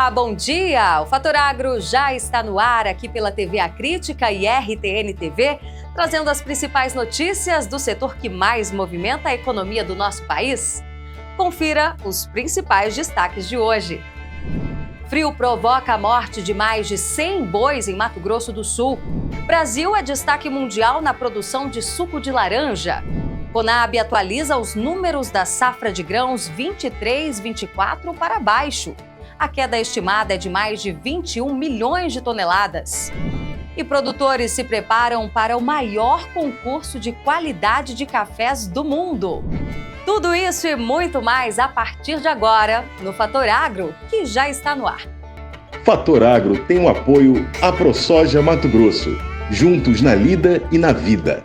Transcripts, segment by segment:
Olá, bom dia! O Fator Agro já está no ar aqui pela TV A Crítica e RTN TV, trazendo as principais notícias do setor que mais movimenta a economia do nosso país. Confira os principais destaques de hoje. Frio provoca a morte de mais de 100 bois em Mato Grosso do Sul. Brasil é destaque mundial na produção de suco de laranja. Conab atualiza os números da safra de grãos 23-24 para baixo. A queda estimada é de mais de 21 milhões de toneladas. E produtores se preparam para o maior concurso de qualidade de cafés do mundo. Tudo isso e muito mais a partir de agora no Fator Agro, que já está no ar. Fator Agro tem o apoio AproSoja Mato Grosso, juntos na lida e na vida.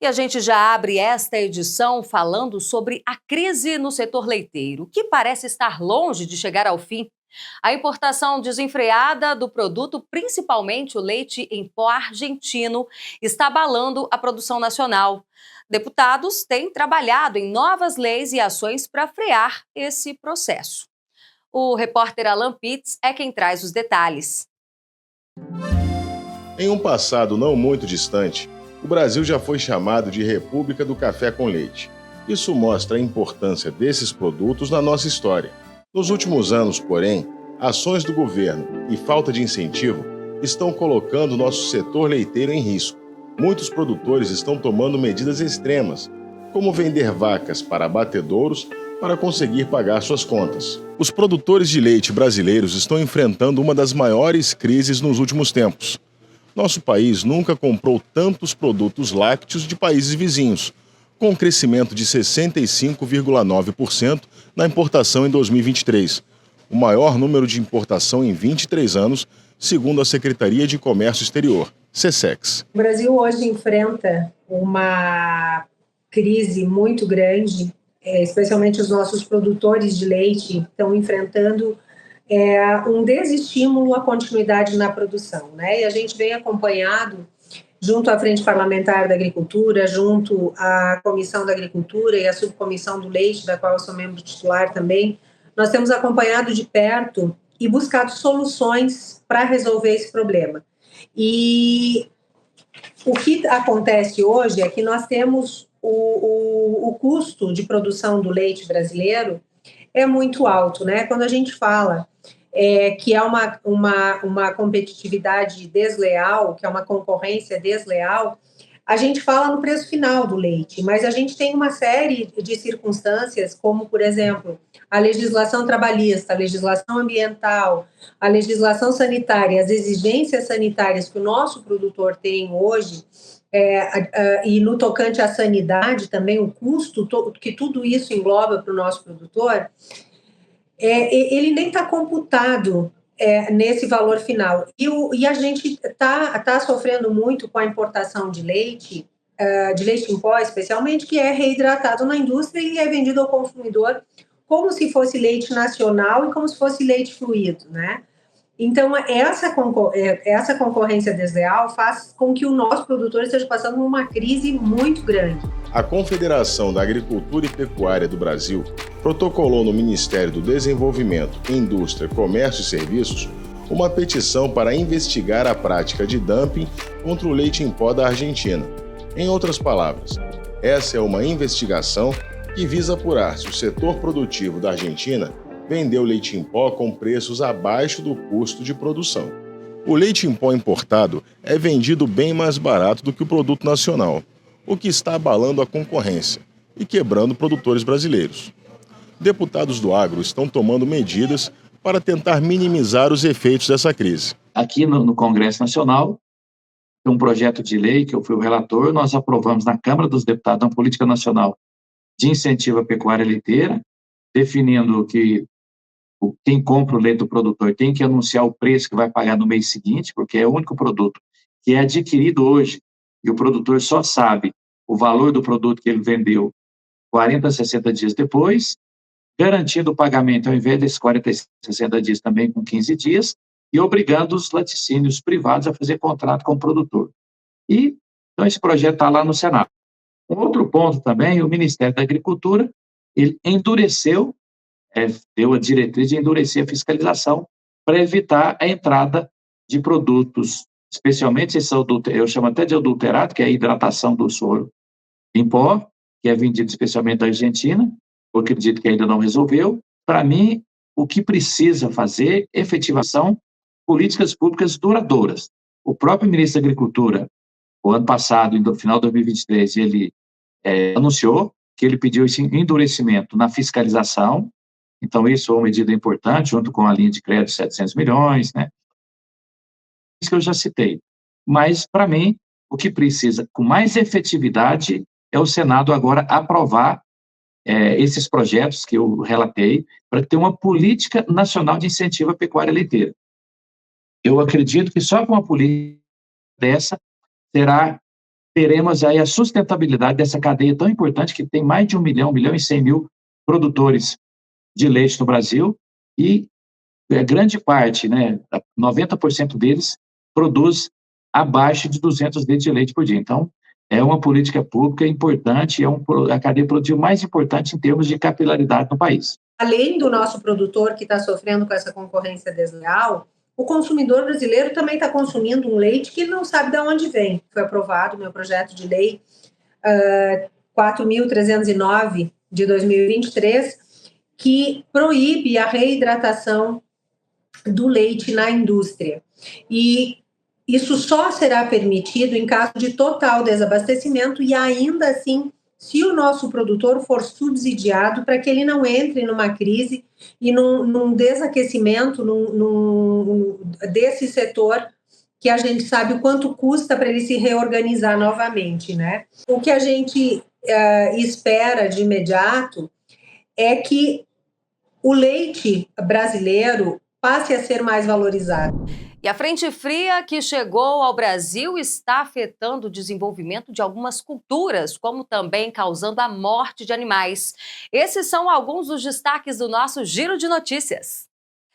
E a gente já abre esta edição falando sobre a crise no setor leiteiro, que parece estar longe de chegar ao fim. A importação desenfreada do produto, principalmente o leite em pó argentino, está abalando a produção nacional. Deputados têm trabalhado em novas leis e ações para frear esse processo. O repórter Alan Pitts é quem traz os detalhes. Em um passado não muito distante, o Brasil já foi chamado de República do Café com Leite. Isso mostra a importância desses produtos na nossa história. Nos últimos anos, porém, ações do governo e falta de incentivo estão colocando nosso setor leiteiro em risco. Muitos produtores estão tomando medidas extremas, como vender vacas para abatedouros para conseguir pagar suas contas. Os produtores de leite brasileiros estão enfrentando uma das maiores crises nos últimos tempos. Nosso país nunca comprou tantos produtos lácteos de países vizinhos, com um crescimento de 65,9% na importação em 2023, o maior número de importação em 23 anos, segundo a Secretaria de Comércio Exterior, SECEX. O Brasil hoje enfrenta uma crise muito grande, especialmente os nossos produtores de leite estão enfrentando um desestímulo à continuidade na produção, né? E a gente vem acompanhado, junto à Frente Parlamentar da Agricultura, junto à Comissão da Agricultura e à Subcomissão do Leite, da qual eu sou membro titular também, nós temos acompanhado de perto e buscado soluções para resolver esse problema. E o que acontece hoje é que nós temos o custo de produção do leite brasileiro é muito alto, né? Quando a gente fala que é uma competitividade desleal, que é uma concorrência desleal, a gente fala no preço final do leite, mas a gente tem uma série de circunstâncias, como, por exemplo, a legislação trabalhista, a legislação ambiental, a legislação sanitária, as exigências sanitárias que o nosso produtor tem hoje, e no tocante à sanidade também, o custo que tudo isso engloba para o nosso produtor, ele nem está computado nesse valor final. E a gente está sofrendo muito com a importação de leite em pó, especialmente, que é reidratado na indústria e é vendido ao consumidor como se fosse leite nacional e como se fosse leite fluido, né? Então, essa concorrência desleal faz com que o nosso produtor esteja passando por uma crise muito grande. A Confederação da Agricultura e Pecuária do Brasil protocolou no Ministério do Desenvolvimento, Indústria, Comércio e Serviços uma petição para investigar a prática de dumping contra o leite em pó da Argentina. Em outras palavras, essa é uma investigação que visa apurar se o setor produtivo da Argentina vendeu leite em pó com preços abaixo do custo de produção. O leite em pó importado é vendido bem mais barato do que o produto nacional, o que está abalando a concorrência e quebrando produtores brasileiros. Deputados do agro estão tomando medidas para tentar minimizar os efeitos dessa crise. Aqui no Congresso Nacional, tem um projeto de lei que eu fui o relator, nós aprovamos na Câmara dos Deputados uma política nacional de incentivo à pecuária leiteira, definindo que quem compra o leite do produtor tem que anunciar o preço que vai pagar no mês seguinte, porque é o único produto que é adquirido hoje e o produtor só sabe o valor do produto que ele vendeu 40 a 60 dias depois, garantindo o pagamento ao invés desses 40 a 60 dias também com 15 dias e obrigando os laticínios privados a fazer contrato com o produtor. Então esse projeto está lá no Senado. Outro ponto também, o Ministério da Agricultura, ele endureceu, deu a diretriz de endurecer a fiscalização para evitar a entrada de produtos, especialmente esse eu chamo até de adulterado, que é a hidratação do soro em pó, que é vendido especialmente da Argentina. Eu acredito que ainda não resolveu. Para mim, o que precisa fazer é efetivação políticas públicas duradouras. O próprio ministro da Agricultura, o ano passado, no final de 2023, ele anunciou que ele pediu esse endurecimento na fiscalização. Então, isso é uma medida importante, junto com a linha de crédito de 700 milhões, né? Isso que eu já citei. Mas, para mim, o que precisa, com mais efetividade, é o Senado agora aprovar esses projetos que eu relatei, para ter uma política nacional de incentivo à pecuária leiteira. Eu acredito que só com uma política dessa teremos aí a sustentabilidade dessa cadeia tão importante, que tem mais de 1 milhão e 100 mil produtores de leite no Brasil, e grande parte, né, 90% deles, produz abaixo de 200 litros de leite por dia. Então, é uma política pública importante, a cadeia produtiva mais importante em termos de capilaridade no país. Além do nosso produtor que está sofrendo com essa concorrência desleal, o consumidor brasileiro também está consumindo um leite que não sabe de onde vem. Foi aprovado o meu projeto de lei 4.309 de 2023, que proíbe a reidratação do leite na indústria. E isso só será permitido em caso de total desabastecimento e ainda assim, se o nosso produtor for subsidiado para que ele não entre numa crise e num desaquecimento desse setor, que a gente sabe o quanto custa para ele se reorganizar novamente, né? O que a gente espera de imediato é que o leite brasileiro passe a ser mais valorizado. E a frente fria que chegou ao Brasil está afetando o desenvolvimento de algumas culturas, como também causando a morte de animais. Esses são alguns dos destaques do nosso Giro de Notícias.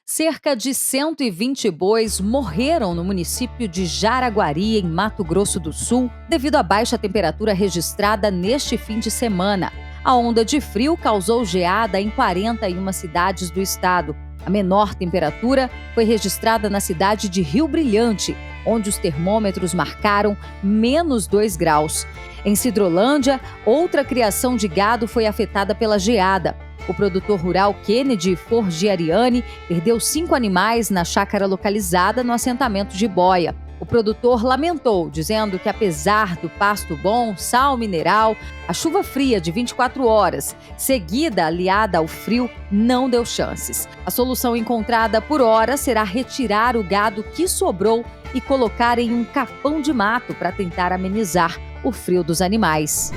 Cerca de 120 bois morreram no município de Jaraguari, em Mato Grosso do Sul, devido à baixa temperatura registrada neste fim de semana. A onda de frio causou geada em 41 cidades do estado. A menor temperatura foi registrada na cidade de Rio Brilhante, onde os termômetros marcaram -2 graus. Em Sidrolândia, outra criação de gado foi afetada pela geada. O produtor rural Kennedy Forgiariani perdeu 5 animais na chácara localizada no assentamento de Boia. O produtor lamentou, dizendo que apesar do pasto bom, sal mineral, a chuva fria de 24 horas, seguida aliada ao frio, não deu chances. A solução encontrada por hora será retirar o gado que sobrou e colocar em um capão de mato para tentar amenizar o frio dos animais.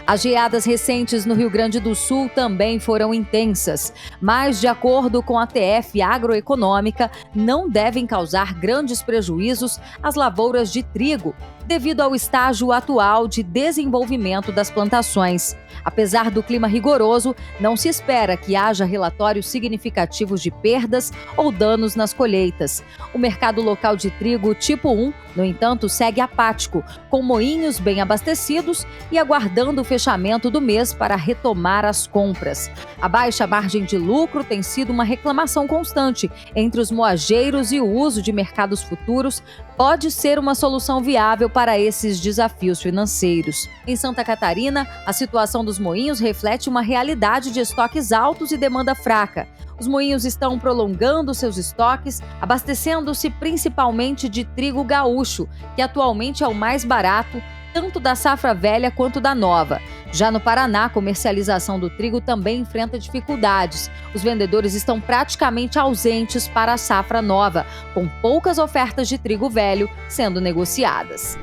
As geadas recentes no Rio Grande do Sul também foram intensas, mas, de acordo com a TF Agroeconômica, não devem causar grandes prejuízos às lavouras de trigo, devido ao estágio atual de desenvolvimento das plantações. Apesar do clima rigoroso, não se espera que haja relatórios significativos de perdas ou danos nas colheitas. O mercado local de trigo tipo 1, no entanto, segue apático, com moinhos bem abastecidos e aguardando o fechamento do mês para retomar as compras. A baixa margem de lucro tem sido uma reclamação constante entre os moageiros e o uso de mercados futuros pode ser uma solução viável para esses desafios financeiros. Em Santa Catarina, a situação dos moinhos reflete uma realidade de estoques altos e demanda fraca. Os moinhos estão prolongando seus estoques, abastecendo-se principalmente de trigo gaúcho, que atualmente é o mais barato, tanto da safra velha quanto da nova. Já no Paraná, a comercialização do trigo também enfrenta dificuldades. Os vendedores estão praticamente ausentes para a safra nova, com poucas ofertas de trigo velho sendo negociadas.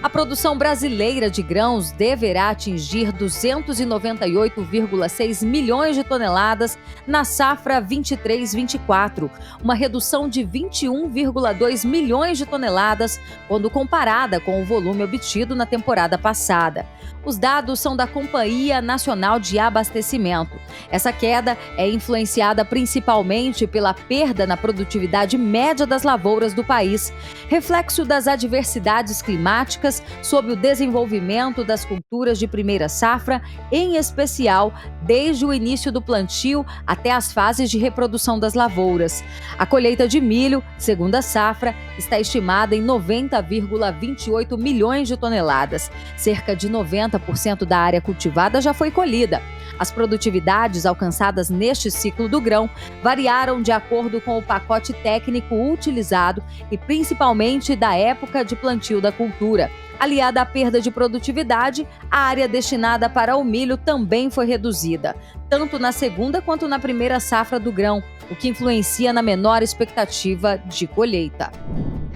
A produção brasileira de grãos deverá atingir 298,6 milhões de toneladas na safra 23-24, uma redução de 21,2 milhões de toneladas quando comparada com o volume obtido na temporada passada. Os dados são da Companhia Nacional de Abastecimento. Essa queda é influenciada principalmente pela perda na produtividade média das lavouras do país, reflexo das adversidades climáticas sob o desenvolvimento das culturas de primeira safra, em especial desde o início do plantio até as fases de reprodução das lavouras. A colheita de milho, segunda safra, está estimada em 90,28 milhões de toneladas. Cerca de 90% da área cultivada já foi colhida. As produtividades alcançadas neste ciclo do grão variaram de acordo com o pacote técnico utilizado e principalmente da época de plantio da cultura. Aliada à perda de produtividade, a área destinada para o milho também foi reduzida, tanto na segunda quanto na primeira safra do grão, o que influencia na menor expectativa de colheita.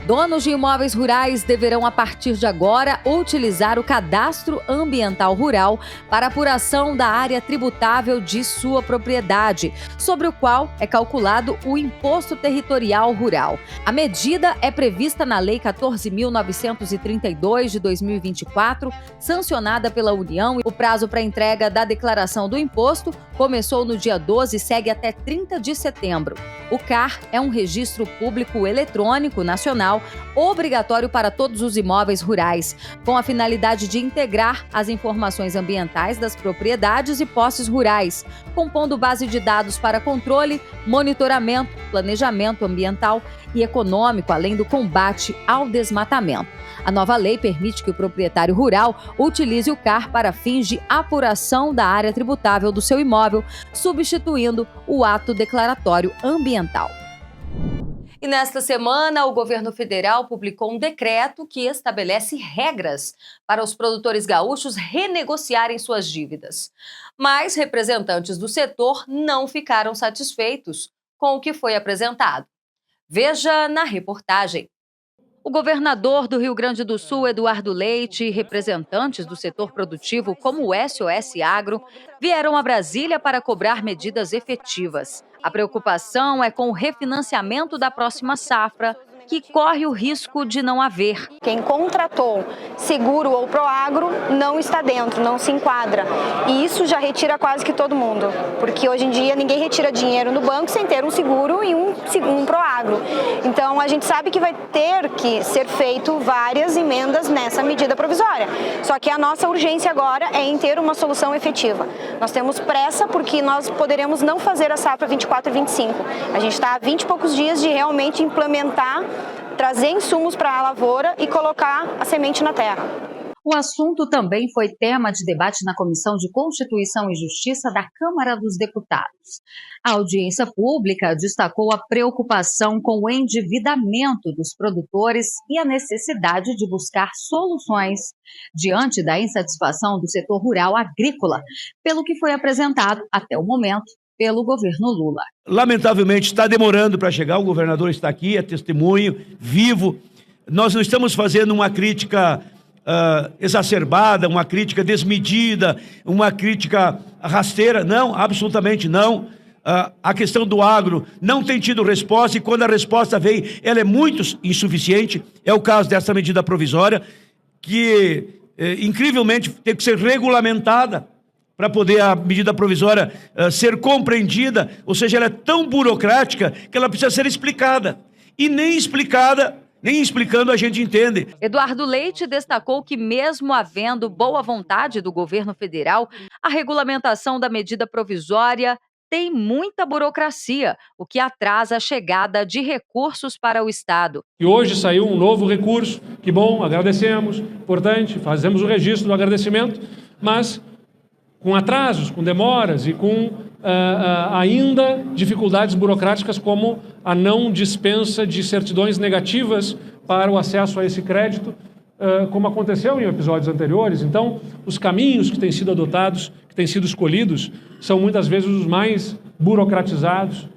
Donos de imóveis rurais deverão, a partir de agora, utilizar o Cadastro Ambiental Rural para apuração da área tributável de sua propriedade, sobre o qual é calculado o Imposto Territorial Rural. A medida é prevista na Lei 14.932 de 2024, sancionada pela União. O prazo para entrega da declaração do imposto começou no dia 12 e segue até 30 de setembro. O CAR é um registro público eletrônico nacional obrigatório para todos os imóveis rurais, com a finalidade de integrar as informações ambientais das propriedades e posses rurais, compondo base de dados para controle, monitoramento, planejamento ambiental e econômico, além do combate ao desmatamento. A nova lei permite que o proprietário rural utilize o CAR para fins de apuração da área tributável do seu imóvel, substituindo o ato declaratório ambiental. E nesta semana, o governo federal publicou um decreto que estabelece regras para os produtores gaúchos renegociarem suas dívidas. Mas representantes do setor não ficaram satisfeitos com o que foi apresentado. Veja na reportagem. O governador do Rio Grande do Sul, Eduardo Leite, e representantes do setor produtivo, como o SOS Agro, vieram a Brasília para cobrar medidas efetivas. A preocupação é com o refinanciamento da próxima safra, que corre o risco de não haver. Quem contratou seguro ou Proagro não está dentro, não se enquadra. E isso já retira quase que todo mundo, porque hoje em dia ninguém retira dinheiro no banco sem ter um seguro e um Proagro. Então a gente sabe que vai ter que ser feito várias emendas nessa medida provisória. Só que a nossa urgência agora é em ter uma solução efetiva. Nós temos pressa porque nós poderemos não fazer a safra 24 e 25. A gente está há 20 e poucos dias de realmente implementar, trazer insumos para a lavoura e colocar a semente na terra. O assunto também foi tema de debate na Comissão de Constituição e Justiça da Câmara dos Deputados. A audiência pública destacou a preocupação com o endividamento dos produtores e a necessidade de buscar soluções diante da insatisfação do setor rural agrícola, pelo que foi apresentado até o momento pelo governo Lula. Lamentavelmente está demorando para chegar, o governador está aqui, é testemunho, vivo. Nós não estamos fazendo uma crítica exacerbada, uma crítica desmedida, uma crítica rasteira, não, absolutamente não. A questão do agro não tem tido resposta e quando a resposta vem, ela é muito insuficiente. É o caso dessa medida provisória, que incrivelmente tem que ser regulamentada para poder a medida provisória ser compreendida, ou seja, ela é tão burocrática que ela precisa ser explicada. E nem explicada, nem explicando a gente entende. Eduardo Leite destacou que, mesmo havendo boa vontade do governo federal, a regulamentação da medida provisória tem muita burocracia, o que atrasa a chegada de recursos para o Estado. E hoje saiu um novo recurso, que bom, agradecemos, importante, fazemos o registro do agradecimento, mas com atrasos, com demoras e com ainda dificuldades burocráticas como a não dispensa de certidões negativas para o acesso a esse crédito, como aconteceu em episódios anteriores. Então, os caminhos que têm sido adotados, que têm sido escolhidos, são muitas vezes os mais burocratizados,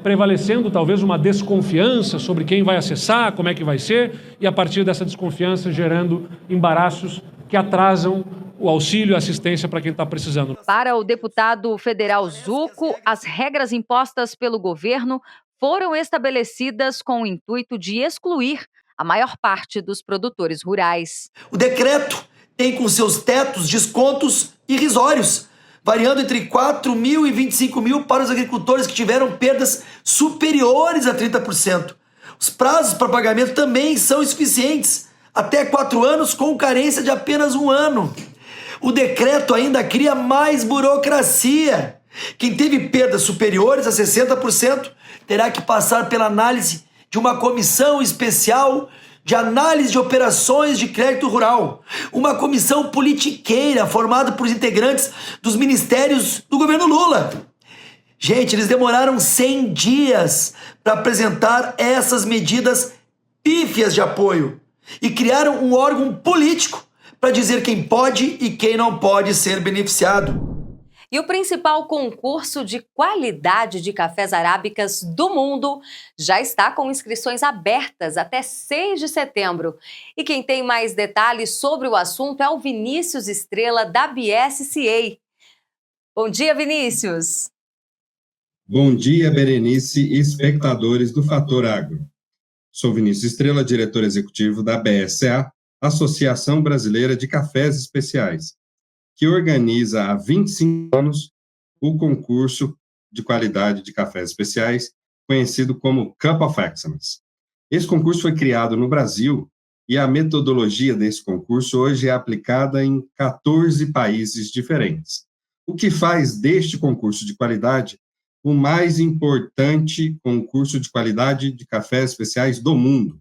prevalecendo talvez uma desconfiança sobre quem vai acessar, como é que vai ser, e a partir dessa desconfiança gerando embaraços que atrasam o auxílio e assistência para quem está precisando. Para o deputado federal Zucco, as regras impostas pelo governo foram estabelecidas com o intuito de excluir a maior parte dos produtores rurais. O decreto tem com seus tetos descontos irrisórios, variando entre 4 mil e 25 mil para os agricultores que tiveram perdas superiores a 30%. Os prazos para pagamento também são insuficientes, até 4 anos com carência de apenas 1 ano. O decreto ainda cria mais burocracia. Quem teve perdas superiores a 60% terá que passar pela análise de uma comissão especial de análise de operações de crédito rural, uma comissão politiqueira formada por integrantes dos ministérios do governo Lula. Gente, eles demoraram 100 dias para apresentar essas medidas pífias de apoio e criaram um órgão político para dizer quem pode e quem não pode ser beneficiado. E o principal concurso de qualidade de cafés arábicas do mundo já está com inscrições abertas até 6 de setembro. E quem tem mais detalhes sobre o assunto é o Vinícius Estrela, da BSCA. Bom dia, Vinícius! Bom dia, Berenice e espectadores do Fator Agro. Sou Vinícius Estrela, diretor executivo da BSCA, Associação Brasileira de Cafés Especiais, que organiza há 25 anos o concurso de qualidade de cafés especiais, conhecido como Cup of Excellence. Esse concurso foi criado no Brasil e a metodologia desse concurso hoje é aplicada em 14 países diferentes, o que faz deste concurso de qualidade o mais importante concurso de qualidade de cafés especiais do mundo.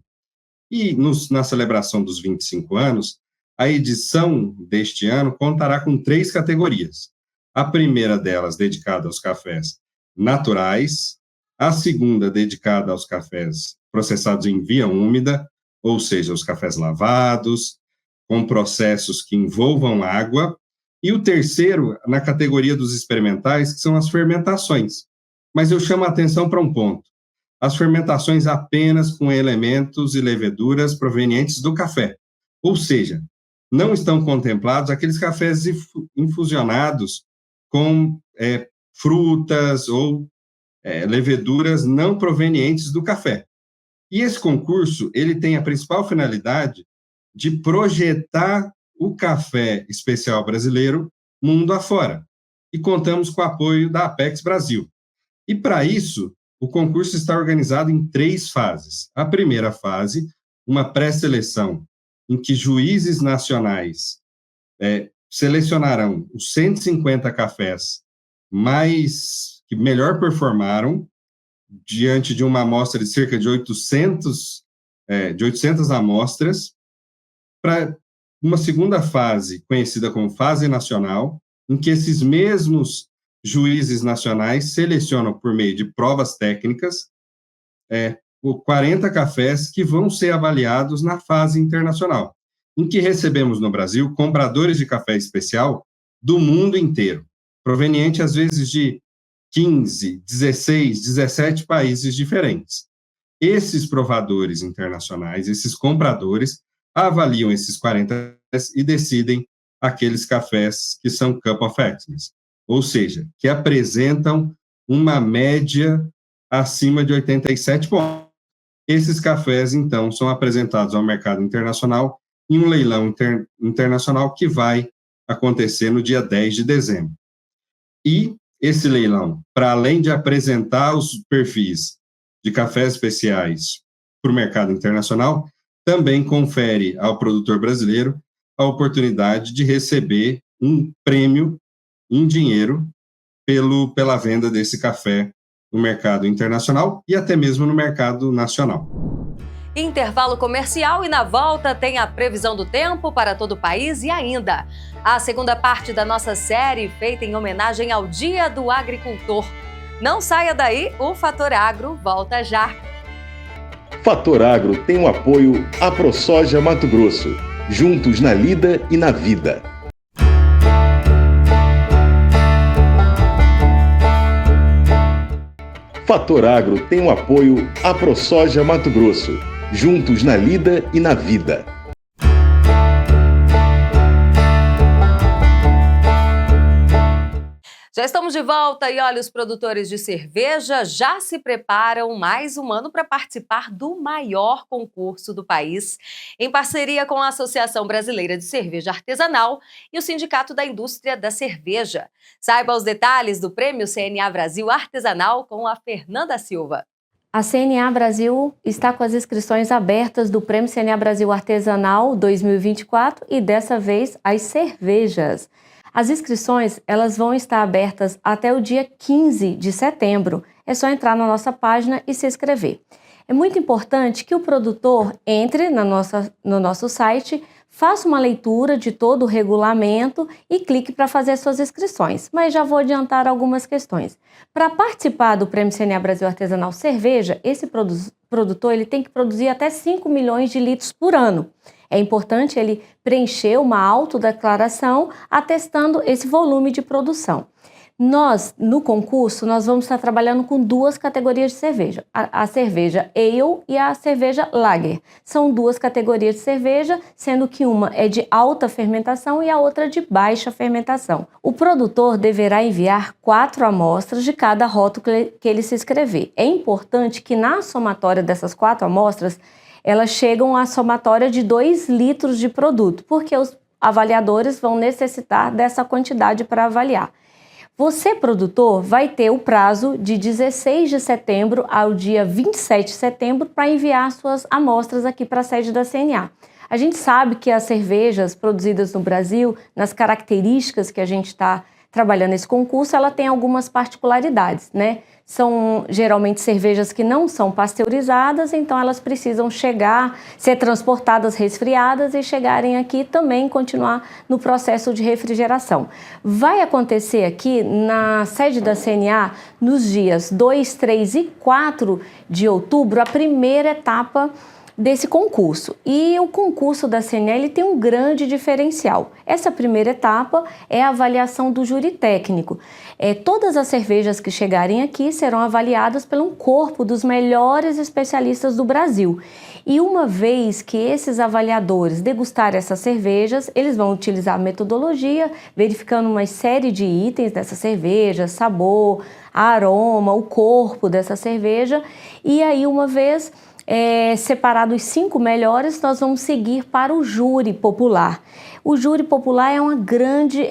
E na celebração dos 25 anos, a edição deste ano contará com 3 categorias. A primeira delas dedicada aos cafés naturais, a segunda dedicada aos cafés processados em via úmida, ou seja, os cafés lavados, com processos que envolvam água, e o terceiro na categoria dos experimentais, que são as fermentações. Mas eu chamo a atenção para um ponto: as fermentações apenas com elementos e leveduras provenientes do café, ou seja, não estão contemplados aqueles cafés infusionados com frutas ou leveduras não provenientes do café. E esse concurso, ele tem a principal finalidade de projetar o café especial brasileiro mundo afora. E contamos com o apoio da Apex Brasil. E para isso, o concurso está organizado em 3 fases. A primeira fase, uma pré-seleção, em que juízes nacionais selecionarão os 150 cafés que melhor performaram, diante de uma amostra de cerca de 800 amostras, para uma segunda fase, conhecida como fase nacional, em que esses mesmos juízes nacionais selecionam, por meio de provas técnicas, 40 cafés que vão ser avaliados na fase internacional, em que recebemos no Brasil compradores de café especial do mundo inteiro, proveniente às vezes de 15, 16, 17 países diferentes. Esses provadores internacionais, esses compradores, avaliam esses 40 cafés e decidem aqueles cafés que são Cup of Excellence, ou seja, que apresentam uma média acima de 87 pontos. Esses cafés, então, são apresentados ao mercado internacional em um leilão internacional que vai acontecer no dia 10 de dezembro. E esse leilão, para além de apresentar os perfis de cafés especiais para o mercado internacional, também confere ao produtor brasileiro a oportunidade de receber um prêmio em dinheiro pela venda desse café no mercado internacional e até mesmo no mercado nacional. Intervalo comercial e na volta tem a previsão do tempo para todo o país e ainda a segunda parte da nossa série feita em homenagem ao Dia do Agricultor. Não saia daí, o Fator Agro volta já. Fator Agro tem o apoio AproSoja Mato Grosso, juntos na lida e na vida. Fator Agro tem o apoio AproSoja Mato Grosso, juntos na lida e na vida. Já estamos de volta e olha, os produtores de cerveja já se preparam mais um ano para participar do maior concurso do país, em parceria com a Associação Brasileira de Cerveja Artesanal e o Sindicato da Indústria da Cerveja. Saiba os detalhes do Prêmio CNA Brasil Artesanal com a Fernanda Silva. A CNA Brasil está com as inscrições abertas do Prêmio CNA Brasil Artesanal 2024 e dessa vez as cervejas. As inscrições elas vão estar abertas até o dia 15 de setembro. É só entrar na nossa página e se inscrever. É muito importante que o produtor entre no nosso site, faça uma leitura de todo o regulamento e clique para fazer suas inscrições. Mas já vou adiantar algumas questões. Para participar do Prêmio CNA Brasil Artesanal Cerveja, esse produtor ele tem que produzir até 5 milhões de litros por ano. É importante ele preencher uma autodeclaração atestando esse volume de produção. Nós, no concurso, nós vamos estar trabalhando com duas categorias de cerveja. A cerveja Ale e a cerveja Lager. São duas categorias de cerveja, sendo que uma é de alta fermentação e a outra de baixa fermentação. O produtor deverá enviar 4 amostras de cada rótulo que ele se inscrever. É importante que na somatória dessas 4 amostras, elas chegam à somatória de 2 litros de produto, porque os avaliadores vão necessitar dessa quantidade para avaliar. Você, produtor, vai ter o prazo de 16 de setembro ao dia 27 de setembro para enviar suas amostras aqui para a sede da CNA. A gente sabe que as cervejas produzidas no Brasil, nas características que a gente está trabalhando nesse concurso, ela tem algumas particularidades, né? São geralmente cervejas que não são pasteurizadas, então elas precisam ser transportadas resfriadas e chegarem aqui também continuar no processo de refrigeração. Vai acontecer aqui na sede da CNA nos dias 2, 3 e 4 de outubro a primeira etapa desse concurso. E o concurso da CNA tem um grande diferencial. Essa primeira etapa é a avaliação do júri técnico. Todas as cervejas que chegarem aqui serão avaliadas por um corpo dos melhores especialistas do Brasil. E uma vez que esses avaliadores degustarem essas cervejas, eles vão utilizar a metodologia, verificando uma série de itens dessa cerveja, sabor, aroma, o corpo dessa cerveja. E aí, uma vez separado os 5 melhores, nós vamos seguir para o júri popular. O júri popular é uma grande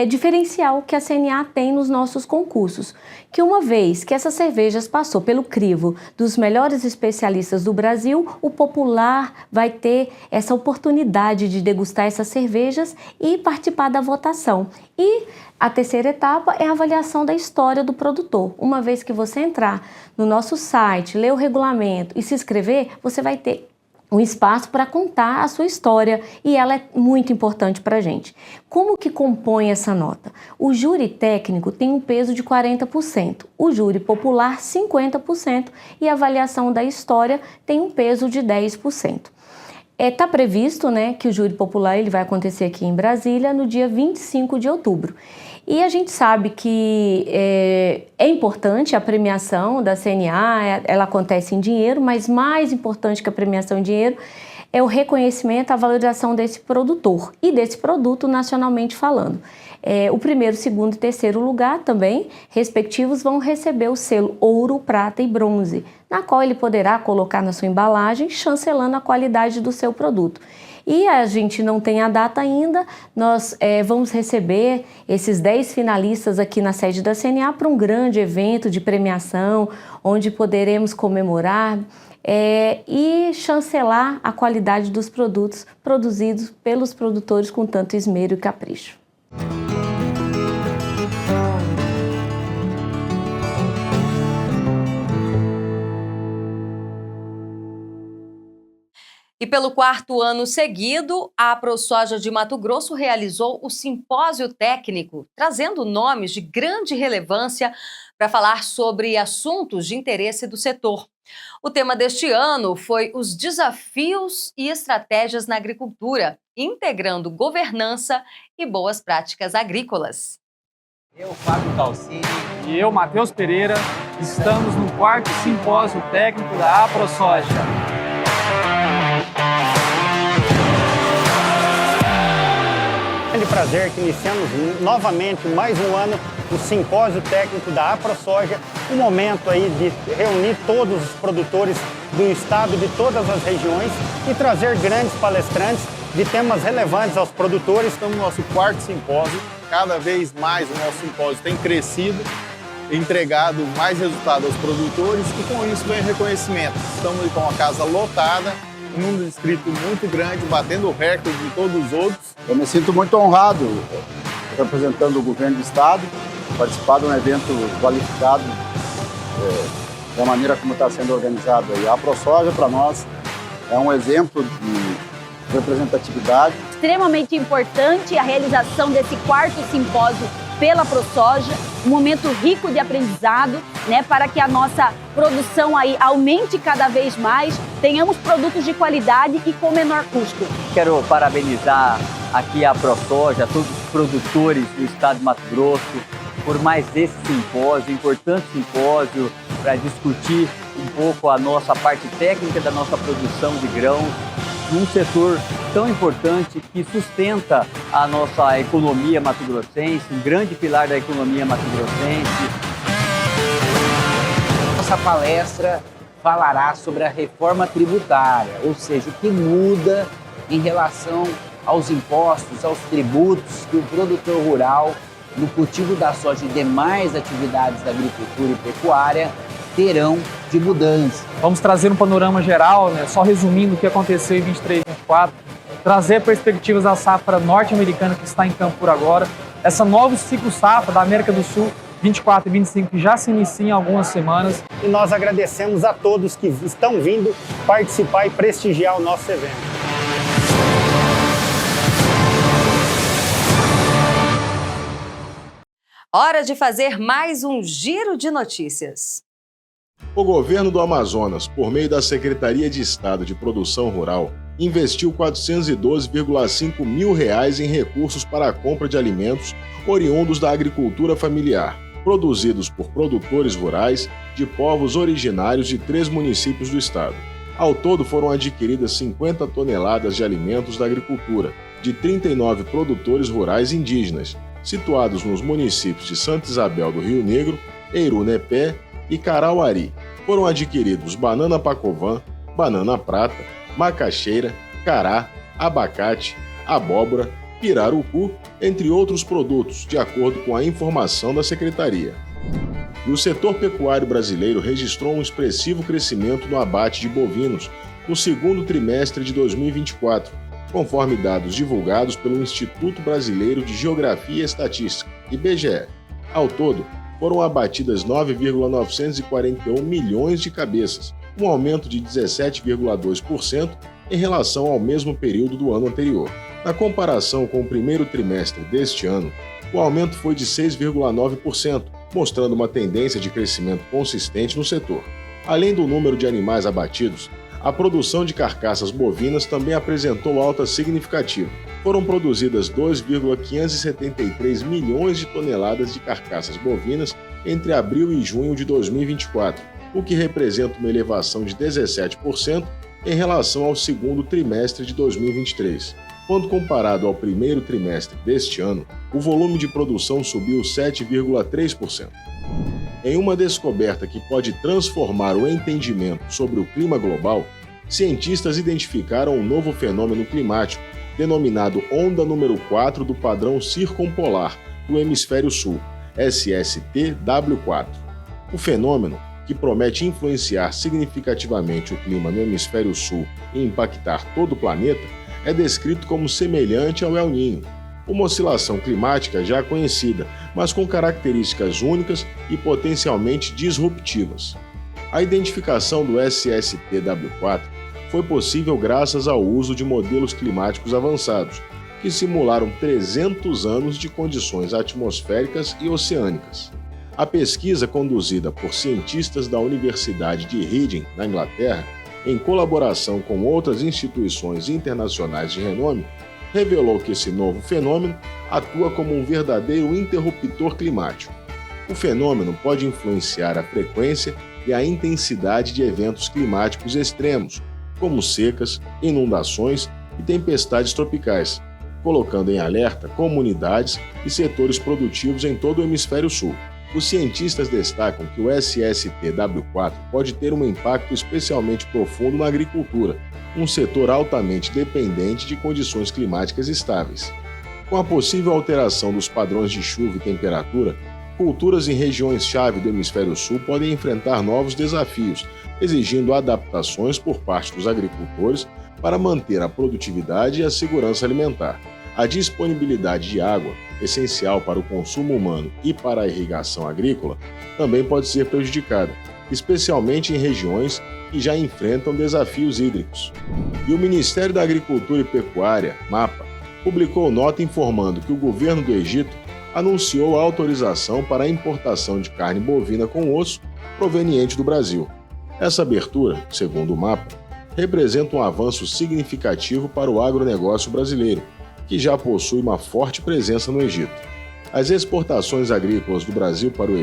diferencial que a CNA tem nos nossos concursos, que uma vez que essas cervejas passou pelo crivo dos melhores especialistas do Brasil, o popular vai ter essa oportunidade de degustar essas cervejas e participar da votação. E a terceira etapa é a avaliação da história do produtor. Uma vez que você entrar no nosso site, ler o regulamento e se inscrever, você vai ter um espaço para contar a sua história e ela é muito importante para a gente. Como que compõe essa nota? O júri técnico tem um peso de 40%, o júri popular 50% e a avaliação da história tem um peso de 10%. Está previsto, né, que o júri popular ele vai acontecer aqui em Brasília no dia 25 de outubro. E a gente sabe que é importante a premiação da CNA, ela acontece em dinheiro, mas mais importante que a premiação em dinheiro é o reconhecimento, a valorização desse produtor e desse produto nacionalmente falando. O primeiro, segundo e terceiro lugar também, respectivos, vão receber o selo ouro, prata e bronze, na qual ele poderá colocar na sua embalagem, chancelando a qualidade do seu produto. E a gente não tem a data ainda, nós vamos receber esses 10 finalistas aqui na sede da CNA para um grande evento de premiação, onde poderemos comemorar e chancelar a qualidade dos produtos produzidos pelos produtores com tanto esmero e capricho. E pelo 4º ano seguido, a ProSoja de Mato Grosso realizou o simpósio técnico, trazendo nomes de grande relevância para falar sobre assuntos de interesse do setor. O tema deste ano foi os desafios e estratégias na agricultura, integrando governança e boas práticas agrícolas. Eu, Fábio Calcini, e eu, Matheus Pereira, estamos no 4º simpósio técnico da ProSoja. prazer que iniciamos novamente mais um ano o Simpósio Técnico da AproSoja, um momento aí de reunir todos os produtores do estado, de todas as regiões e trazer grandes palestrantes de temas relevantes aos produtores. Estamos no nosso 4º simpósio, cada vez mais o nosso simpósio tem crescido, entregado mais resultado aos produtores e com isso vem reconhecimento. Estamos com a casa lotada, um número de inscritos muito grande, batendo o recorde de todos os outros. Eu me sinto muito honrado, representando o governo do estado, participar de um evento qualificado, da maneira como está sendo organizado. E a AproSoja, para nós, é um exemplo de representatividade. Extremamente importante a realização desse 4º simpósio pela AproSoja, um momento rico de aprendizado, né, para que a nossa produção aí aumente cada vez mais, tenhamos produtos de qualidade e com menor custo. Quero parabenizar aqui a AproSoja, todos os produtores do estado de Mato Grosso, por mais esse simpósio, importante simpósio, para discutir um pouco a nossa parte técnica da nossa produção de grãos, num setor tão importante que sustenta a nossa economia mato-grossense, um grande pilar da economia mato-grossense. Nossa palestra falará sobre a reforma tributária, ou seja, o que muda em relação aos impostos, aos tributos que o produtor rural, no cultivo da soja e demais atividades da agricultura e pecuária, terão de mudança. Vamos trazer um panorama geral, né? Só resumindo o que aconteceu em 23 e 24, trazer perspectivas da safra norte-americana que está em campo por agora, essa nova ciclo safra da América do Sul 24 e 25 que já se inicia em algumas semanas. E nós agradecemos a todos que estão vindo participar e prestigiar o nosso evento. Hora de fazer mais um giro de notícias. O governo do Amazonas, por meio da Secretaria de Estado de Produção Rural, investiu R$ 412,5 mil em recursos para a compra de alimentos oriundos da agricultura familiar, produzidos por produtores rurais de povos originários de 3 municípios do estado. Ao todo foram adquiridas 50 toneladas de alimentos da agricultura, de 39 produtores rurais indígenas, situados nos municípios de Santa Isabel do Rio Negro, Eirunepé e Carauari. Foram adquiridos banana pacovã, banana prata, macaxeira, cará, abacate, abóbora, pirarucu, entre outros produtos, de acordo com a informação da Secretaria. E o setor pecuário brasileiro registrou um expressivo crescimento no abate de bovinos no segundo trimestre de 2024, conforme dados divulgados pelo Instituto Brasileiro de Geografia e Estatística, IBGE. Ao todo, foram abatidas 9,941 milhões de cabeças, um aumento de 17,2% em relação ao mesmo período do ano anterior. Na comparação com o primeiro trimestre deste ano, o aumento foi de 6,9%, mostrando uma tendência de crescimento consistente no setor. Além do número de animais abatidos, a produção de carcaças bovinas também apresentou alta significativa. Foram produzidas 2,573 milhões de toneladas de carcaças bovinas entre abril e junho de 2024, o que representa uma elevação de 17% em relação ao segundo trimestre de 2023. Quando comparado ao primeiro trimestre deste ano, o volume de produção subiu 7,3%. Em uma descoberta que pode transformar o entendimento sobre o clima global, cientistas identificaram um novo fenômeno climático, denominado Onda número 4 do padrão circumpolar do Hemisfério Sul, SSTW4. O fenômeno, que promete influenciar significativamente o clima no Hemisfério Sul e impactar todo o planeta, é descrito como semelhante ao El Niño, uma oscilação climática já conhecida, mas com características únicas e potencialmente disruptivas. A identificação do SSTW4 foi possível graças ao uso de modelos climáticos avançados, que simularam 300 anos de condições atmosféricas e oceânicas. A pesquisa, conduzida por cientistas da Universidade de Reading, na Inglaterra, em colaboração com outras instituições internacionais de renome, revelou que esse novo fenômeno atua como um verdadeiro interruptor climático. O fenômeno pode influenciar a frequência e a intensidade de eventos climáticos extremos, como secas, inundações e tempestades tropicais, colocando em alerta comunidades e setores produtivos em todo o hemisfério sul. Os cientistas destacam que o SST-W4 pode ter um impacto especialmente profundo na agricultura, um setor altamente dependente de condições climáticas estáveis. Com a possível alteração dos padrões de chuva e temperatura, culturas em regiões-chave do hemisfério sul podem enfrentar novos desafios, exigindo adaptações por parte dos agricultores para manter a produtividade e a segurança alimentar. A disponibilidade de água, essencial para o consumo humano e para a irrigação agrícola, também pode ser prejudicada, especialmente em regiões que já enfrentam desafios hídricos. E o Ministério da Agricultura e Pecuária, MAPA, publicou nota informando que o governo do Egito anunciou a autorização para a importação de carne bovina com osso proveniente do Brasil. Essa abertura, segundo o MAPA, representa um avanço significativo para o agronegócio brasileiro, que já possui uma forte presença no Egito. As exportações agrícolas do Brasil para o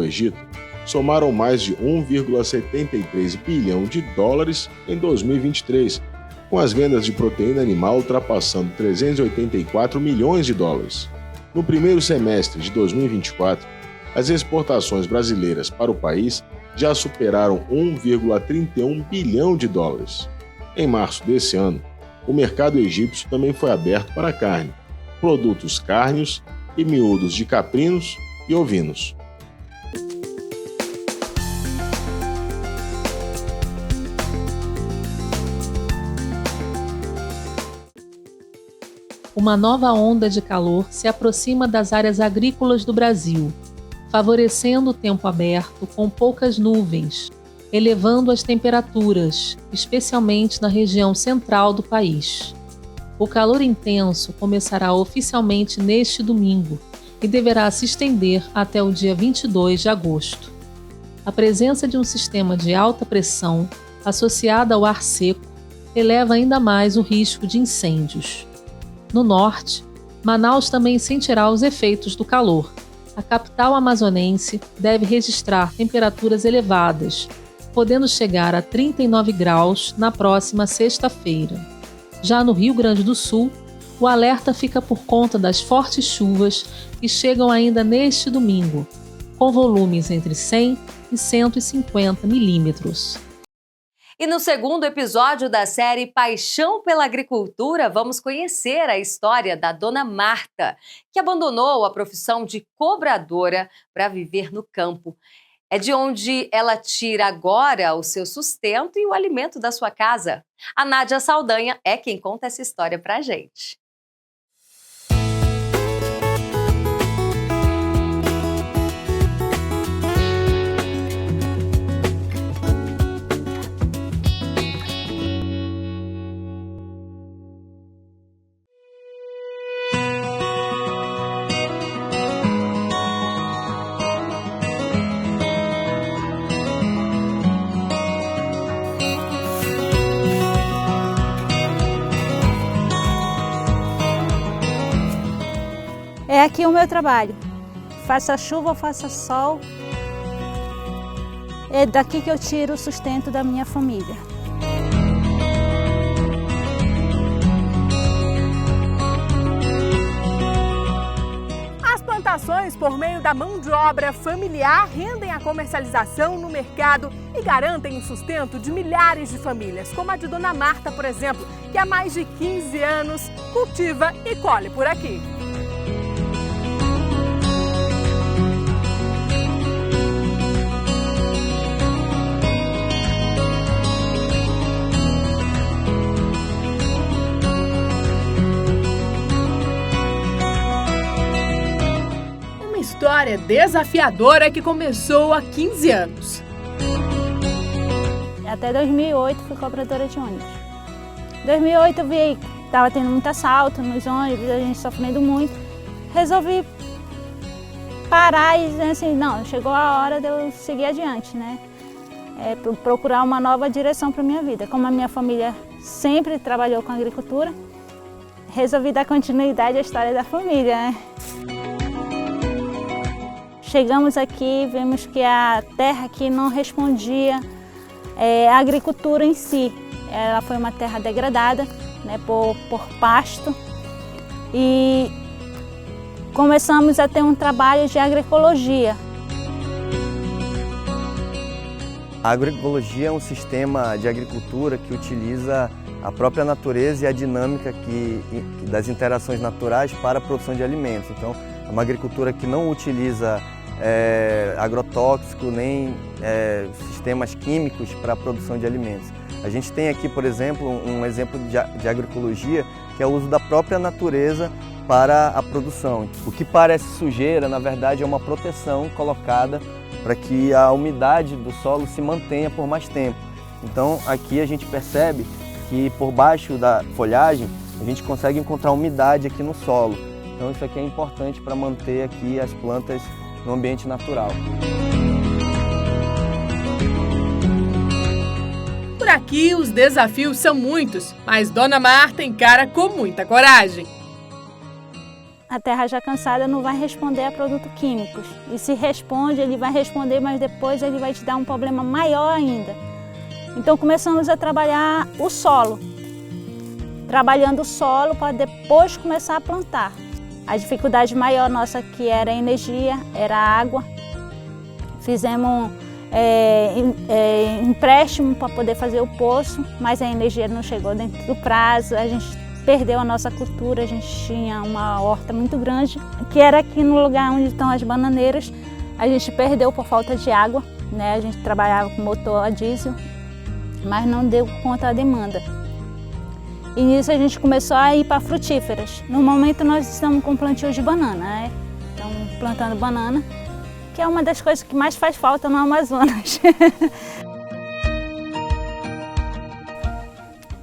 Egito somaram mais de 1,73 bilhão de dólares em 2023, com as vendas de proteína animal ultrapassando 384 milhões de dólares. No primeiro semestre de 2024, as exportações brasileiras para o país já superaram 1,31 bilhão de dólares. Em março desse ano, o mercado egípcio também foi aberto para carne, produtos cárneos e miúdos de caprinos e ovinos. Uma nova onda de calor se aproxima das áreas agrícolas do Brasil, favorecendo o tempo aberto com poucas nuvens, elevando as temperaturas, especialmente na região central do país. O calor intenso começará oficialmente neste domingo e deverá se estender até o dia 22 de agosto. A presença de um sistema de alta pressão, associada ao ar seco, eleva ainda mais o risco de incêndios. No norte, Manaus também sentirá os efeitos do calor. A capital amazonense deve registrar temperaturas elevadas, podendo chegar a 39 graus na próxima sexta-feira. Já no Rio Grande do Sul, o alerta fica por conta das fortes chuvas que chegam ainda neste domingo, com volumes entre 100 e 150 milímetros. E no segundo episódio da série Paixão pela Agricultura, vamos conhecer a história da Dona Marta, que abandonou a profissão de cobradora para viver no campo. É de onde ela tira agora o seu sustento e o alimento da sua casa. A Nádia Saldanha é quem conta essa história para a gente. É aqui o meu trabalho. Faça chuva ou faça sol, é daqui que eu tiro o sustento da minha família. As plantações, por meio da mão de obra familiar, rendem a comercialização no mercado e garantem o sustento de milhares de famílias, como a de Dona Marta, por exemplo, que há mais de 15 anos cultiva e colhe por aqui. História desafiadora que começou há 15 anos. Até 2008 fui cobradora de ônibus. Em 2008 eu vi que estava tendo muito assalto nos ônibus, a gente sofrendo muito. Resolvi parar e dizer assim, não, chegou a hora de eu seguir adiante, né? Procurar uma nova direção para a minha vida. Como a minha família sempre trabalhou com agricultura, resolvi dar continuidade à história da família, né? Chegamos aqui, vimos que a terra aqui não respondia à agricultura em si. Ela foi uma terra degradada, né, por pasto. E começamos a ter um trabalho de agroecologia. A agroecologia é um sistema de agricultura que utiliza a própria natureza e a dinâmica das interações naturais para a produção de alimentos. Então, é uma agricultura que não utiliza agrotóxico nem sistemas químicos para a produção de alimentos. A gente tem aqui, por exemplo, um exemplo de agroecologia que é o uso da própria natureza para a produção. O que parece sujeira, na verdade, é uma proteção colocada para que a umidade do solo se mantenha por mais tempo. Então, aqui a gente percebe que por baixo da folhagem a gente consegue encontrar umidade aqui no solo. Então, isso aqui é importante para manter aqui as plantas no ambiente natural. Por aqui, os desafios são muitos, mas Dona Marta encara com muita coragem. A terra já cansada não vai responder a produtos químicos. E se responde, ele vai responder, mas depois ele vai te dar um problema maior ainda. Então começamos a trabalhar o solo. Trabalhando o solo para depois começar a plantar. A dificuldade maior nossa aqui era a energia, era a água. Fizemos empréstimo para poder fazer o poço, mas a energia não chegou dentro do prazo. A gente perdeu a nossa cultura, a gente tinha uma horta muito grande, que era aqui no lugar onde estão as bananeiras. A gente perdeu por falta de água, né? A gente trabalhava com motor a diesel, mas não deu conta da demanda. E nisso a gente começou a ir para frutíferas. No momento nós estamos com plantio de banana, né? Estamos plantando banana, que é uma das coisas que mais faz falta no Amazonas.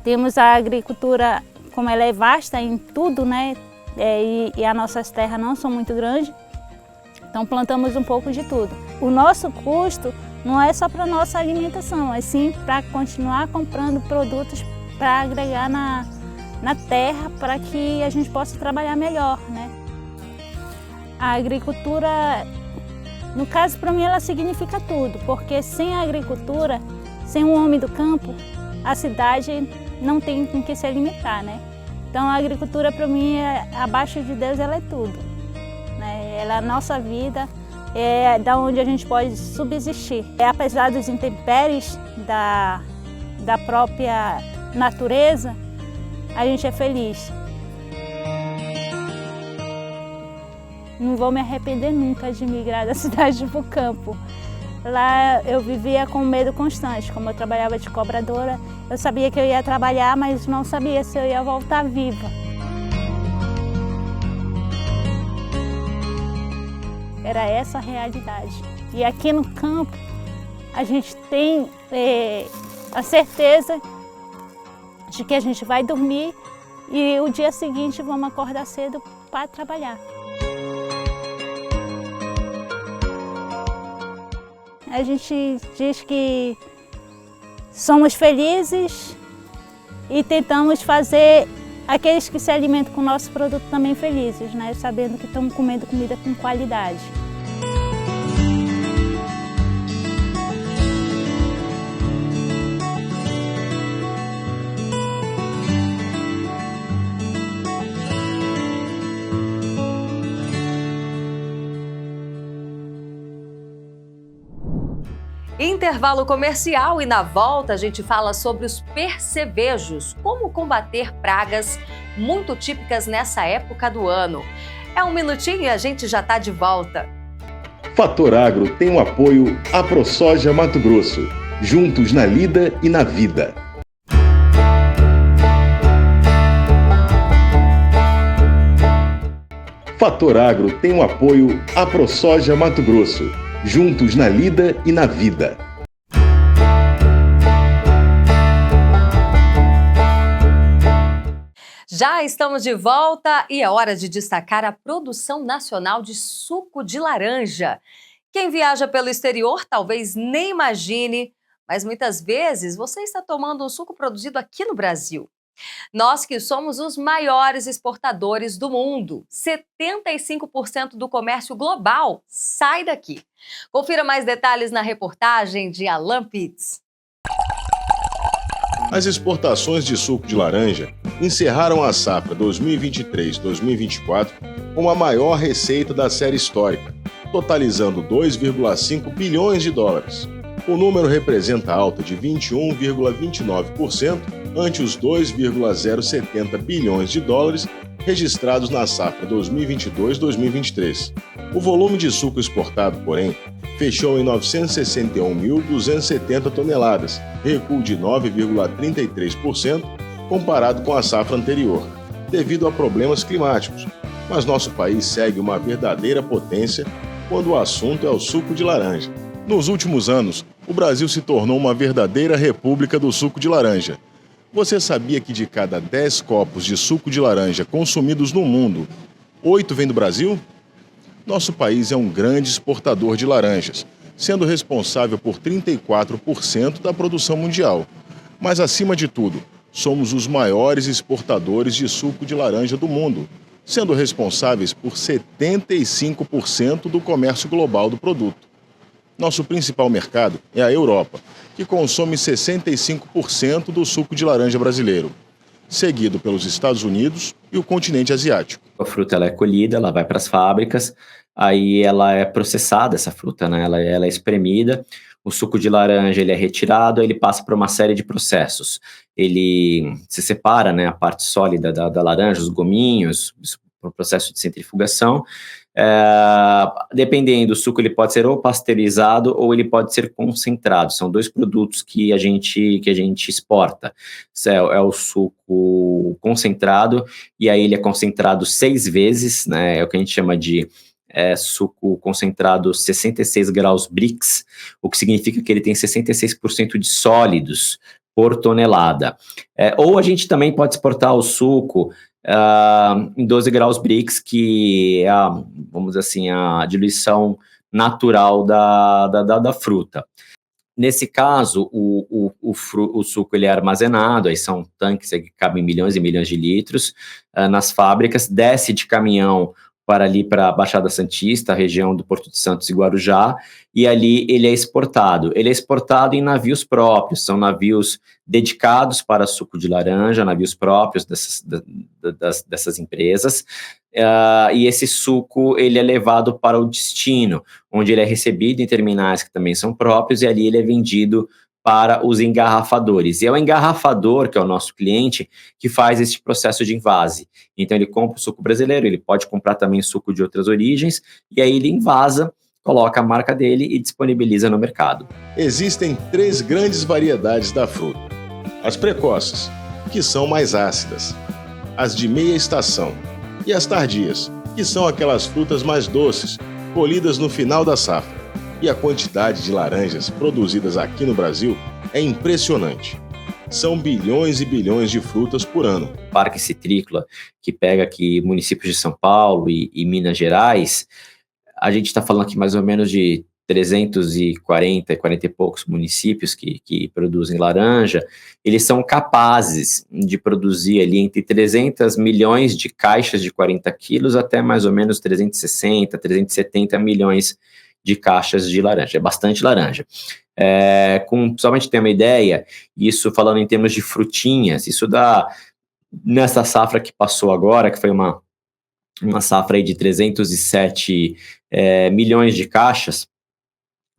Temos a agricultura, como ela é vasta em tudo, né? E as nossas terras não são muito grandes, então plantamos um pouco de tudo. O nosso custo não é só para a nossa alimentação, mas sim para continuar comprando produtos para agregar na terra, para que a gente possa trabalhar melhor, né? A agricultura, no caso para mim, ela significa tudo, porque sem a agricultura, sem o homem do campo, a cidade não tem com que se alimentar, né? Então a agricultura para mim, abaixo de Deus, ela é tudo, né? Ela é a nossa vida, é da onde a gente pode subsistir. Apesar dos intempéries da própria natureza, a gente é feliz. Não vou me arrepender nunca de migrar da cidade para o campo. Lá eu vivia com medo constante, como eu trabalhava de cobradora, eu sabia que eu ia trabalhar, mas não sabia se eu ia voltar viva. Era essa a realidade. E aqui no campo, a gente tem a certeza de que a gente vai dormir e o dia seguinte vamos acordar cedo para trabalhar. A gente diz que somos felizes e tentamos fazer aqueles que se alimentam com o nosso produto também felizes, né? Sabendo que estamos comendo comida com qualidade. Intervalo comercial e na volta a gente fala sobre os percevejos, como combater pragas muito típicas nessa época do ano. É um minutinho e a gente já está de volta. Fator Agro tem o apoio AproSoja Mato Grosso, juntos na lida e na vida. Fator Agro tem o apoio AproSoja Mato Grosso, juntos na lida e na vida. Já estamos de volta e é hora de destacar a produção nacional de suco de laranja. Quem viaja pelo exterior talvez nem imagine, mas muitas vezes você está tomando um suco produzido aqui no Brasil. Nós que somos os maiores exportadores do mundo, 75% do comércio global sai daqui. Confira mais detalhes na reportagem de Alan Pitts. As exportações de suco de laranja encerraram a safra 2023-2024 com a maior receita da série histórica, totalizando 2,5 bilhões de dólares. O número representa alta de 21,29% ante os 2,070 bilhões de dólares registrados na safra 2022-2023. O volume de suco exportado, porém, fechou em 961.270 toneladas, recuo de 9,33% comparado com a safra anterior, devido a problemas climáticos. Mas nosso país segue uma verdadeira potência quando o assunto é o suco de laranja. Nos últimos anos, o Brasil se tornou uma verdadeira república do suco de laranja. Você sabia que de cada 10 copos de suco de laranja consumidos no mundo, 8 vêm do Brasil? Nosso país é um grande exportador de laranjas, sendo responsável por 34% da produção mundial. Mas, acima de tudo, somos os maiores exportadores de suco de laranja do mundo, sendo responsáveis por 75% do comércio global do produto. Nosso principal mercado é a Europa, que consome 65% do suco de laranja brasileiro, seguido pelos Estados Unidos e o continente asiático. A fruta ela é colhida, ela vai para as fábricas, aí ela é processada, essa fruta, né? Ela é espremida, o suco de laranja ele é retirado, aí ele passa por uma série de processos. Ele se separa, né, a parte sólida da laranja, os gominhos, por processo de centrifugação. Dependendo, o suco ele pode ser ou pasteurizado ou ele pode ser concentrado. São dois produtos que a gente exporta. É o suco concentrado, e aí ele é concentrado 6 vezes, né? É o que a gente chama de suco concentrado 66 graus Brix, o que significa que ele tem 66% de sólidos por tonelada. Ou a gente também pode exportar o suco em 12 graus Brix, que é, vamos dizer assim, a diluição natural da fruta. Nesse caso, o suco ele é armazenado, aí são tanques que cabem milhões e milhões de litros nas fábricas, desce de caminhão para ali para a Baixada Santista, a região do Porto de Santos e Guarujá, e ali ele é exportado. Ele é exportado em navios próprios, são navios dedicados para suco de laranja, navios próprios dessas empresas, e esse suco ele é levado para o destino, onde ele é recebido em terminais que também são próprios, e ali ele é vendido para os engarrafadores. E é o engarrafador, que é o nosso cliente, que faz esse processo de envase. Então ele compra o suco brasileiro, ele pode comprar também suco de outras origens, e aí ele envasa, coloca a marca dele e disponibiliza no mercado. Existem 3 grandes variedades da fruta. As precoces, que são mais ácidas, as de meia estação, e as tardias, que são aquelas frutas mais doces, colhidas no final da safra. E a quantidade de laranjas produzidas aqui no Brasil é impressionante. São bilhões e bilhões de frutas por ano. Parque Citrícola, que pega aqui municípios de São Paulo e Minas Gerais, a gente está falando aqui mais ou menos de 340 e poucos municípios que produzem laranja. Eles são capazes de produzir ali entre 300 milhões de caixas de 40 quilos até mais ou menos 360, 370 milhões de caixas de laranja, é bastante laranja. Somente ter uma ideia, isso falando em termos de frutinhas, isso dá, nessa safra que passou agora, que foi uma safra aí de 307 milhões de caixas,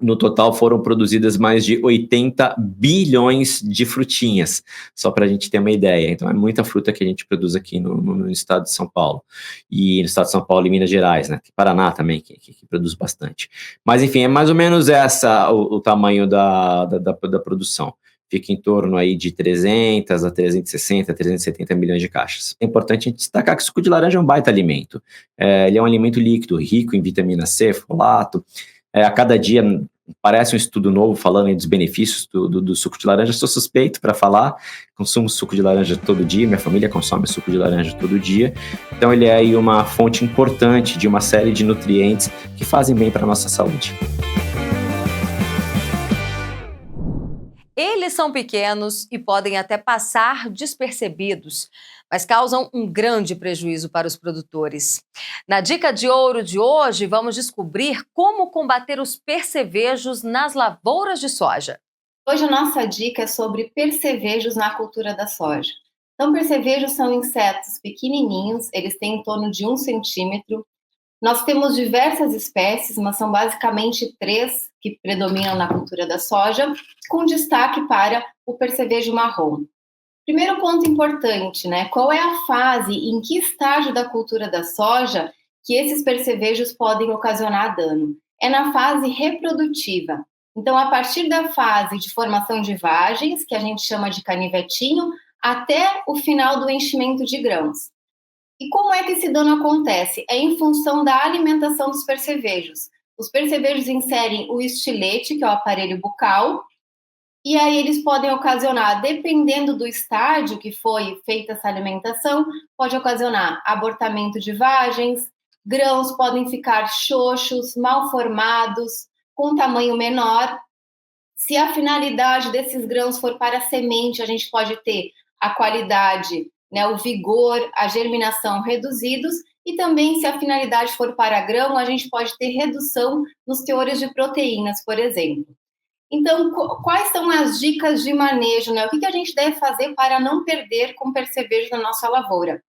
no total foram produzidas mais de 80 bilhões de frutinhas, só para a gente ter uma ideia. Então é muita fruta que a gente produz aqui no estado de São Paulo, e no estado de São Paulo e Minas Gerais, né? Paraná também, que produz bastante. Mas enfim, é mais ou menos o tamanho da produção. Fica em torno aí de 300 a 360, 370 milhões de caixas. É importante a gente destacar que o suco de laranja é um baita alimento. Ele é um alimento líquido, rico em vitamina C, folato. A cada dia parece um estudo novo falando dos benefícios do suco de laranja. Sou suspeito para falar, consumo suco de laranja todo dia, minha família consome suco de laranja todo dia. Então ele é aí uma fonte importante de uma série de nutrientes que fazem bem para a nossa saúde. Eles são pequenos e podem até passar despercebidos, mas causam um grande prejuízo para os produtores. Na Dica de Ouro de hoje, vamos descobrir como combater os percevejos nas lavouras de soja. Hoje a nossa dica é sobre percevejos na cultura da soja. Então, percevejos são insetos pequenininhos, eles têm em torno de 1 centímetro. Nós temos diversas espécies, mas são basicamente 3 que predominam na cultura da soja, com destaque para o percevejo marrom. Primeiro ponto importante, né? Qual é a fase, em que estágio da cultura da soja que esses percevejos podem ocasionar dano? É na fase reprodutiva. Então, a partir da fase de formação de vagens, que a gente chama de canivetinho, até o final do enchimento de grãos. E como é que esse dano acontece? É em função da alimentação dos percevejos. Os percevejos inserem o estilete, que é o aparelho bucal, e aí eles podem ocasionar, dependendo do estágio que foi feita essa alimentação, pode ocasionar abortamento de vagens, grãos podem ficar xoxos, mal formados, com tamanho menor. Se a finalidade desses grãos for para a semente, a gente pode ter a qualidade, né, o vigor, a germinação reduzidos, e também se a finalidade for para grão, a gente pode ter redução nos teores de proteínas, por exemplo. Então, quais são as dicas de manejo, né? O que a gente deve fazer para não perder com percevejo na nossa lavoura?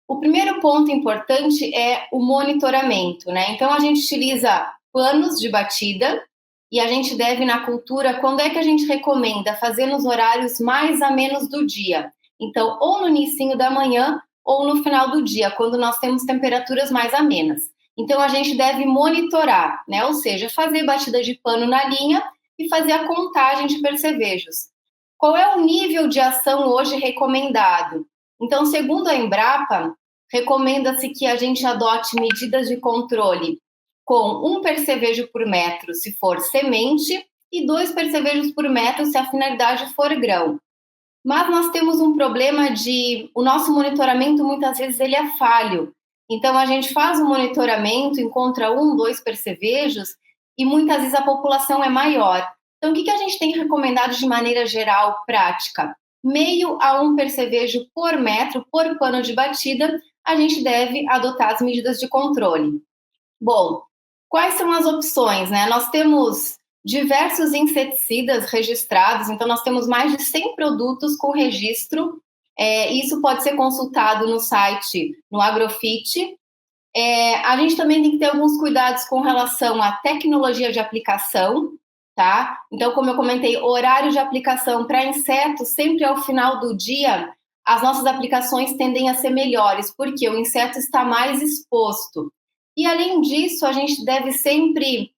O primeiro ponto importante é o monitoramento, né? Então, a gente utiliza panos de batida e a gente deve, na cultura, quando é que a gente recomenda fazer nos horários mais amenos do dia? Então, ou no inicinho da manhã ou no final do dia, quando nós temos temperaturas mais amenas. Então, a gente deve monitorar, né? Ou seja, fazer batida de pano na linha e fazer a contagem de percevejos. Qual é o nível de ação hoje recomendado? Então, segundo a Embrapa, recomenda-se que a gente adote medidas de controle com 1 percevejo por metro se for semente e 2 percevejos por metro se a finalidade for grão. Mas nós temos um problema o nosso monitoramento muitas vezes ele é falho. Então a gente faz um monitoramento, encontra 1, 2 percevejos e muitas vezes a população é maior. Então o que a gente tem recomendado de maneira geral, prática? Meio a 1 percevejo por metro, por pano de batida, a gente deve adotar as medidas de controle. Bom, quais são as opções, né? Nós temos diversos inseticidas registrados, então nós temos mais de 100 produtos com registro, isso pode ser consultado no site, no Agrofit. A gente também tem que ter alguns cuidados com relação à tecnologia de aplicação, tá? Então, como eu comentei, horário de aplicação para insetos, sempre ao final do dia, as nossas aplicações tendem a ser melhores, porque o inseto está mais exposto. E, além disso, a gente deve sempre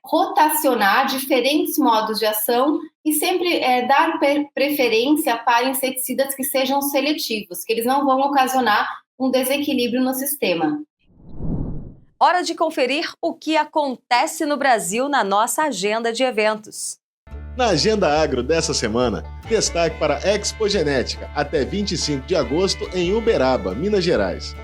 rotacionar diferentes modos de ação e sempre dar preferência para inseticidas que sejam seletivos, que eles não vão ocasionar um desequilíbrio no sistema. Hora de conferir o que acontece no Brasil na nossa agenda de eventos. Na Agenda Agro dessa semana, destaque para a Expo Genética, até 25 de agosto em Uberaba, Minas Gerais.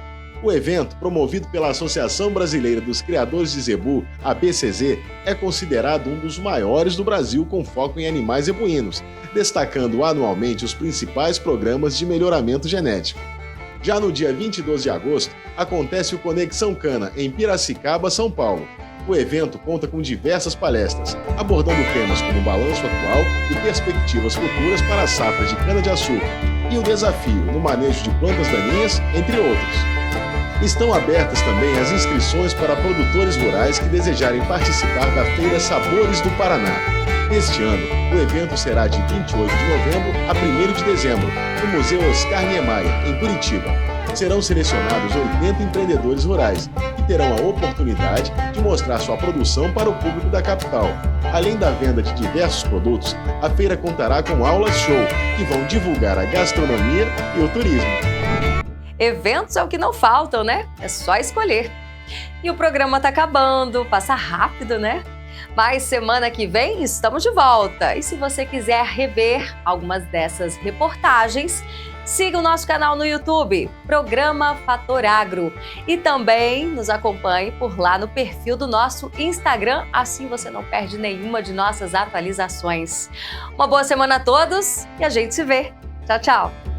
O evento, promovido pela Associação Brasileira dos Criadores de Zebu, a ABCZ, é considerado um dos maiores do Brasil com foco em animais equinos, destacando anualmente os principais programas de melhoramento genético. Já no dia 22 de agosto, acontece o Conexão Cana, em Piracicaba, São Paulo. O evento conta com diversas palestras, abordando temas como o balanço atual e perspectivas futuras para a safra de cana-de-açúcar e o desafio no manejo de plantas daninhas, entre outros. Estão abertas também as inscrições para produtores rurais que desejarem participar da Feira Sabores do Paraná. Este ano, o evento será de 28 de novembro a 1º de dezembro, no Museu Oscar Niemeyer, em Curitiba. Serão selecionados 80 empreendedores rurais, que terão a oportunidade de mostrar sua produção para o público da capital. Além da venda de diversos produtos, a feira contará com aulas show, que vão divulgar a gastronomia e o turismo. Eventos é o que não faltam, né? É só escolher. E o programa tá acabando, passa rápido, né? Mas semana que vem estamos de volta. E se você quiser rever algumas dessas reportagens, siga o nosso canal no YouTube, Programa Fator Agro. E também nos acompanhe por lá no perfil do nosso Instagram, assim você não perde nenhuma de nossas atualizações. Uma boa semana a todos e a gente se vê. Tchau, tchau!